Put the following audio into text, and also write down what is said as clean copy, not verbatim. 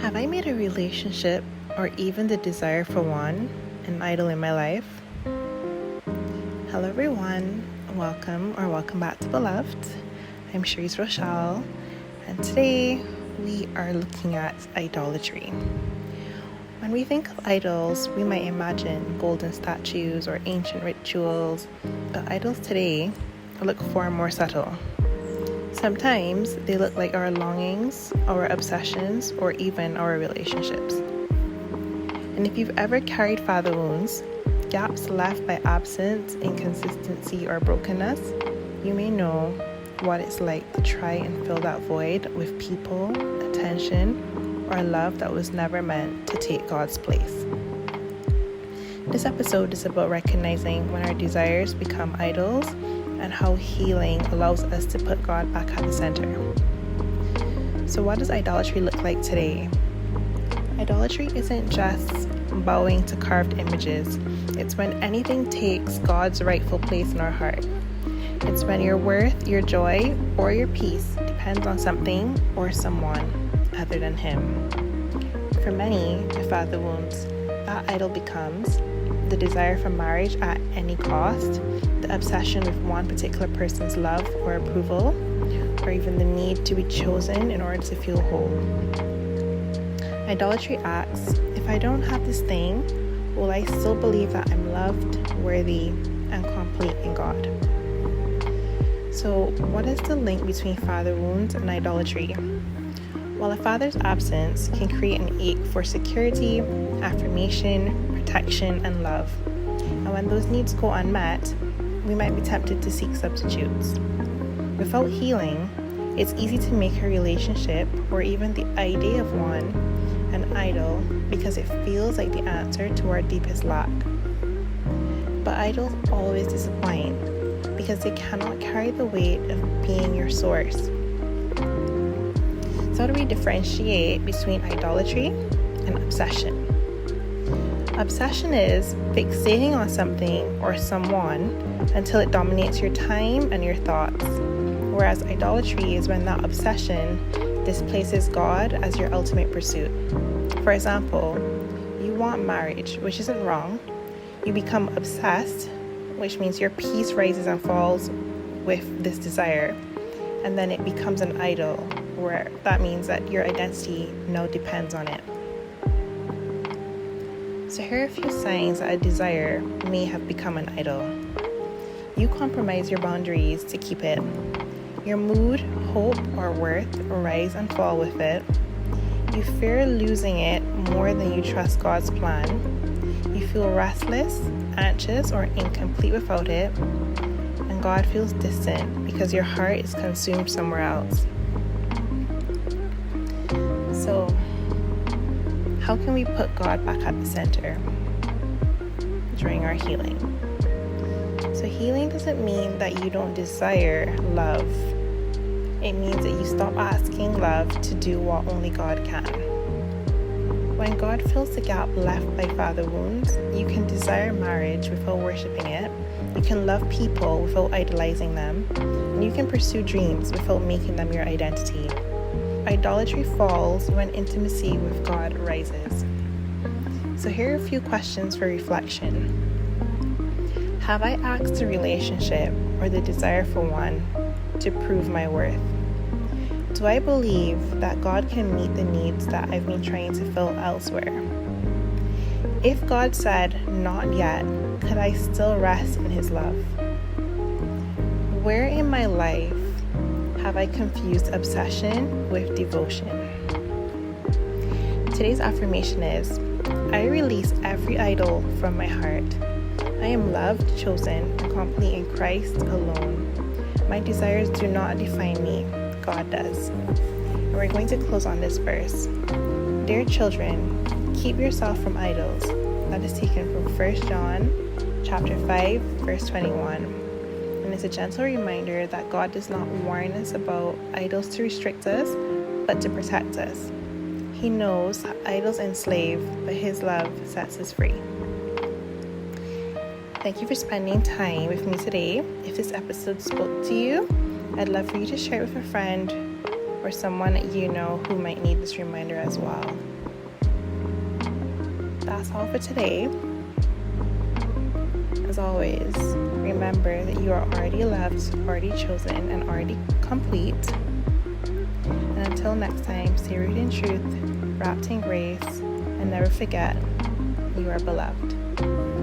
Have I made a relationship or even the desire for one an idol in my life? Hello everyone, welcome back to Beloved. I'm Cherise Rochelle, and today we are looking at idolatry. When we think of idols, we might imagine golden statues or ancient rituals, but idols today look far more subtle. Sometimes they look like our longings, our obsessions, or even our relationships. And if you've ever carried father wounds, gaps left by absence, inconsistency, or brokenness, you may know what it's like to try and fill that void with people, attention, or love that was never meant to take God's place. This episode is about recognizing when our desires become idols and how healing allows us to put God back at the center. So what does idolatry look like today? Idolatry isn't just bowing to carved images. It's when anything takes God's rightful place in our heart. It's when your worth, your joy, or your peace depends on something or someone other than Him. For many, with father wounds, that idol becomes the desire for marriage at any cost, the obsession with one particular person's love or approval, or even the need to be chosen in order to feel whole. Idolatry asks, if I don't have this thing, will I still believe that I'm loved, worthy, and complete in God? So, what is the link between father wounds and idolatry? While a father's absence can create an ache for security, affirmation, protection, and love, and when those needs go unmet, we might be tempted to seek substitutes. Without healing, it's easy to make a relationship or even the idea of one an idol because it feels like the answer to our deepest lack. But idols always disappoint because they cannot carry the weight of being your source. So how do we differentiate between idolatry and obsession? Obsession is fixating on something or someone until it dominates your time and your thoughts, whereas idolatry is when that obsession displaces God as your ultimate pursuit. For example, you want marriage, which isn't wrong. You become obsessed, which means your peace rises and falls with this desire, and then it becomes an idol, where that means that your identity now depends on it. So here are a few signs that a desire may have become an idol. You compromise your boundaries to keep it. Your mood, hope, or worth rise and fall with it. You fear losing it more than you trust God's plan. You feel restless, anxious, or incomplete without it. And God feels distant because your heart is consumed somewhere else. So, how can we put God back at the center during our healing? So healing doesn't mean that you don't desire love. It means that you stop asking love to do what only God can. When God fills the gap left by father wounds, you can desire marriage without worshiping it. You can love people without idolizing them. And you can pursue dreams without making them your identity. Idolatry falls when intimacy with God rises. So here are a few questions for reflection. Have I asked the relationship or the desire for one to prove my worth? Do I believe that God can meet the needs that I've been trying to fill elsewhere? If God said, not yet, could I still rest in His love? Where in my life have I confused obsession with devotion? Today's affirmation is, I release every idol from my heart. I am loved, chosen, and complete in Christ alone. My desires do not define me. God does. And we're going to close on this verse. Dear children, keep yourself from idols. That is taken from 1 John chapter 5, verse 21. And it's a gentle reminder that God does not warn us about idols to restrict us, but to protect us. He knows that idols enslave, but His love sets us free. Thank you for spending time with me today. If this episode spoke to you, I'd love for you to share it with a friend or or someone you know who might need this reminder as well. That's all for today. As always, remember that you are already loved, already chosen, and already complete. And until next time, stay rooted in truth, wrapped in grace, and never forget, you are beloved.